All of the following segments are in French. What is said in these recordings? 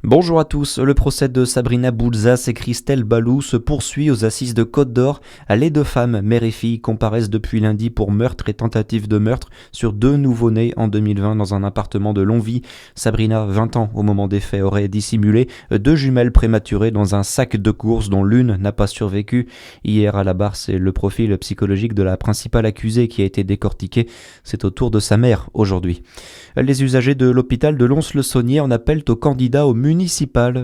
Bonjour à tous, le procès de Sabrina Boulzas et Christelle Balou se poursuit aux assises de Côte d'Or. Les deux femmes, mère et fille, comparaissent depuis lundi pour meurtre et tentative de meurtre sur deux nouveau-nés en 2020 dans un appartement de Longwy. Sabrina, 20 ans au moment des faits, aurait dissimulé deux jumelles prématurées dans un sac de courses dont l'une n'a pas survécu. Hier à la barre, c'est le profil psychologique de la principale accusée qui a été décortiqué. C'est au tour de sa mère aujourd'hui. Les usagers de l'hôpital de Lons-le-Saunier en appellent aux candidats au municipal.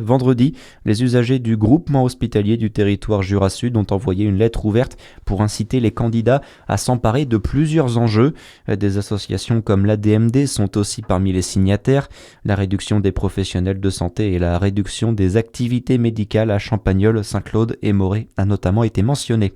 Vendredi, les usagers du groupement hospitalier du territoire Jura Sud ont envoyé une lettre ouverte pour inciter les candidats à s'emparer de plusieurs enjeux. Des associations comme l'ADMD sont aussi parmi les signataires. La réduction des professionnels de santé et la réduction des activités médicales à Champagnole, Saint-Claude et Morée a notamment été mentionnée.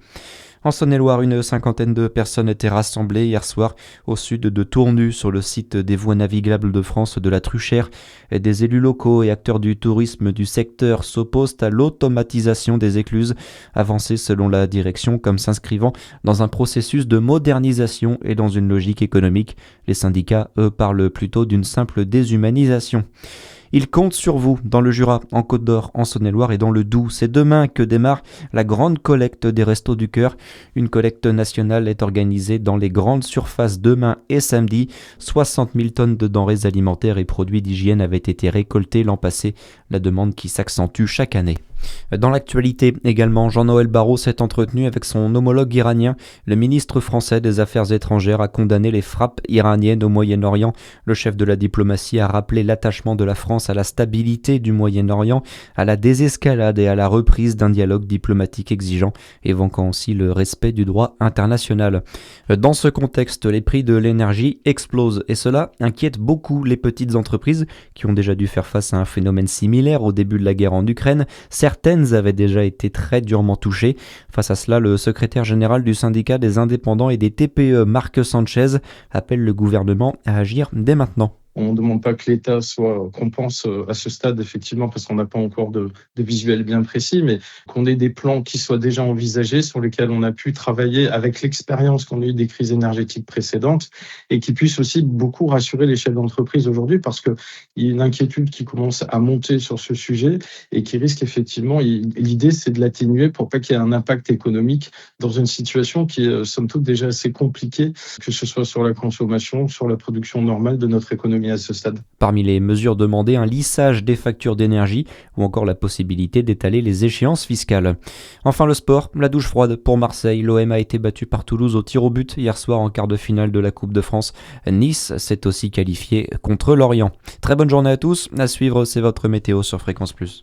En Saône-et-Loire, une cinquantaine de personnes étaient rassemblées hier soir au sud de Tournu, sur le site des voies navigables de France de la Truchère. Des élus locaux et acteurs du tourisme du secteur s'opposent à l'automatisation des écluses, avancée selon la direction comme s'inscrivant dans un processus de modernisation et dans une logique économique. Les syndicats, eux, parlent plutôt d'une simple déshumanisation. Il compte sur vous dans le Jura, en Côte d'Or, en Saône-et-Loire et dans le Doubs. C'est demain que démarre la grande collecte des Restos du Cœur. Une collecte nationale est organisée dans les grandes surfaces demain et samedi. 60 000 tonnes de denrées alimentaires et produits d'hygiène avaient été récoltées l'an passé. La demande qui s'accentue chaque année. Dans l'actualité également, Jean-Noël Barrot s'est entretenu avec son homologue iranien. Le ministre français des Affaires étrangères a condamné les frappes iraniennes au Moyen-Orient. Le chef de la diplomatie a rappelé l'attachement de la France à la stabilité du Moyen-Orient, à la désescalade et à la reprise d'un dialogue diplomatique exigeant, évoquant aussi le respect du droit international. Dans ce contexte, les prix de l'énergie explosent et cela inquiète beaucoup les petites entreprises qui ont déjà dû faire face à un phénomène similaire au début de la guerre en Ukraine. Certaines avaient déjà été très durement touchées. Face à cela, le secrétaire général du syndicat des indépendants et des TPE, Marc Sanchez, appelle le gouvernement à agir dès maintenant. On ne demande pas que l'État compense à ce stade, effectivement, parce qu'on n'a pas encore de visuel bien précis, mais qu'on ait des plans qui soient déjà envisagés, sur lesquels on a pu travailler avec l'expérience qu'on a eue des crises énergétiques précédentes, et qui puissent aussi beaucoup rassurer les chefs d'entreprise aujourd'hui, parce qu'il y a une inquiétude qui commence à monter sur ce sujet, et qui risque effectivement, l'idée c'est de l'atténuer pour pas qu'il y ait un impact économique dans une situation qui est somme toute déjà assez compliquée, que ce soit sur la consommation, sur la production normale de notre économie à ce stade. Parmi les mesures demandées, un lissage des factures d'énergie ou encore la possibilité d'étaler les échéances fiscales. Enfin le sport, la douche froide pour Marseille. L'OM a été battu par Toulouse au tir au but hier soir en quart de finale de la Coupe de France. Nice s'est aussi qualifié contre Lorient. Très bonne journée à tous. À suivre, c'est votre météo sur Fréquence Plus.